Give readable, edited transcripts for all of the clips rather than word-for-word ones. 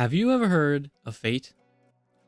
Have you ever heard of Fate?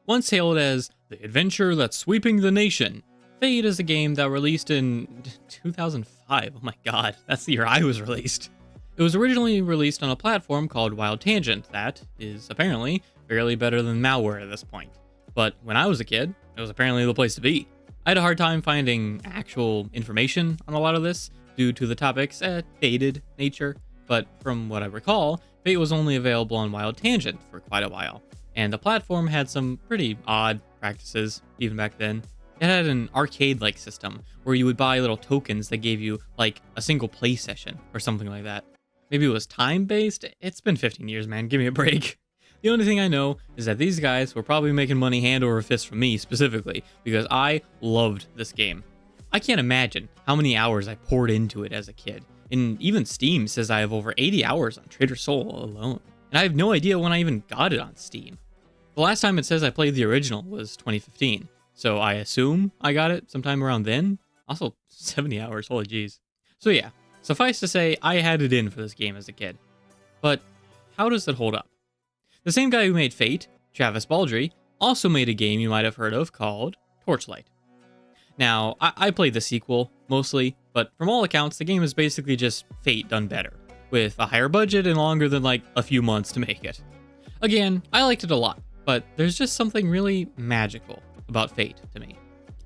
Once hailed as the adventure that's sweeping the nation, Fate is a game that released in 2005. Oh my god, that's the year I was released. It was originally released on a platform called Wild Tangent that is apparently barely better than malware at this point. But when I was a kid, it was apparently the place to be. I had a hard time finding actual information on a lot of this due to the topic's dated nature, but from what I recall, Fate was only available on Wild Tangent for quite a while, and the platform had some pretty odd practices even back then. It had an arcade-like system where you would buy little tokens that gave you like a single play session or something like that. Maybe it was time-based? It's been 15 years, man. Give me a break. The only thing I know is that these guys were probably making money hand over fist from me specifically because I loved this game. I can't imagine how many hours I poured into it as a kid. And even Steam says I have over 80 hours on Trader Soul alone. And I have no idea when I even got it on Steam. The last time it says I played the original was 2015. So I assume I got it sometime around then. Also, 70 hours, holy jeez. So yeah, suffice to say, I had it in for this game as a kid. But how does it hold up? The same guy who made Fate, Travis Baldree, also made a game you might have heard of called Torchlight. Now, I played the sequel, mostly, but from all accounts, the game is basically just Fate done better, with a higher budget and longer than like a few months to make it. Again, I liked it a lot, but there's just something really magical about Fate to me.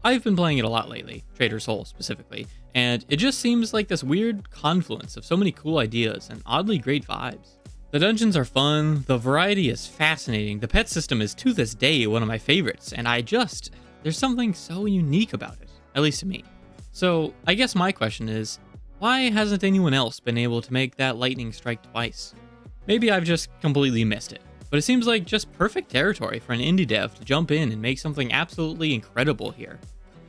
I've been playing it a lot lately, Trader Soul specifically, and it just seems like this weird confluence of so many cool ideas and oddly great vibes. The dungeons are fun, the variety is fascinating, the pet system is to this day one of my favorites, and there's something so unique about it, at least to me. So I guess my question is, why hasn't anyone else been able to make that lightning strike twice? Maybe I've just completely missed it, but it seems like just perfect territory for an indie dev to jump in and make something absolutely incredible here.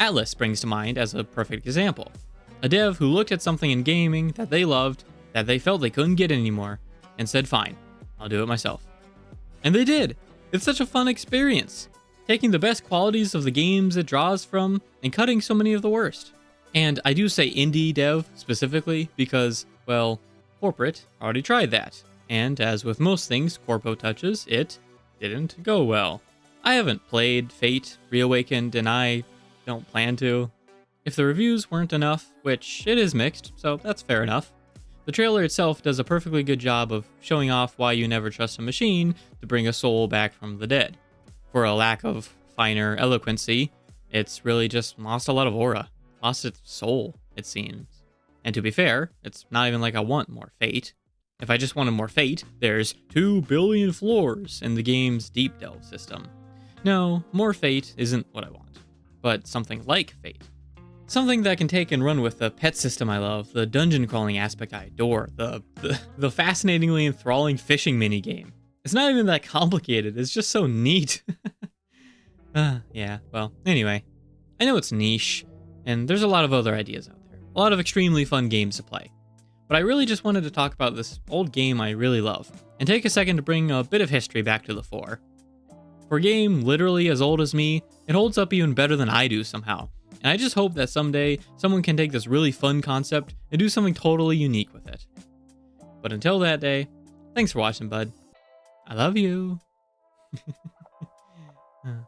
Atlas springs to mind as a perfect example. A dev who looked at something in gaming that they loved, that they felt they couldn't get anymore, and said, fine, I'll do it myself. And they did! It's such a fun experience, taking the best qualities of the games it draws from and cutting so many of the worst. And I do say indie dev specifically because, well, corporate already tried that. And as with most things Corpo touches, it didn't go well. I haven't played Fate Reawakened and I don't plan to. If the reviews weren't enough, which it is mixed, so that's fair enough, the trailer itself does a perfectly good job of showing off why you never trust a machine to bring a soul back from the dead. For a lack of finer eloquency, it's really just lost a lot of aura. Lost its soul, it seems. And to be fair, it's not even like I want more Fate. If I just wanted more Fate, there's 2 billion floors in the game's deep delve system. No, more Fate isn't what I want, but something like Fate. Something that can take and run with the pet system I love, the dungeon crawling aspect I adore, the fascinatingly enthralling fishing minigame. It's not even that complicated, it's just so neat. Yeah, well, anyway. I know it's niche, and there's a lot of other ideas out there. A lot of extremely fun games to play. But I really just wanted to talk about this old game I really love, and take a second to bring a bit of history back to the fore. For a game literally as old as me, it holds up even better than I do somehow. And I just hope that someday someone can take this really fun concept and do something totally unique with it. But until that day, thanks for watching, bud. I love you. Yeah.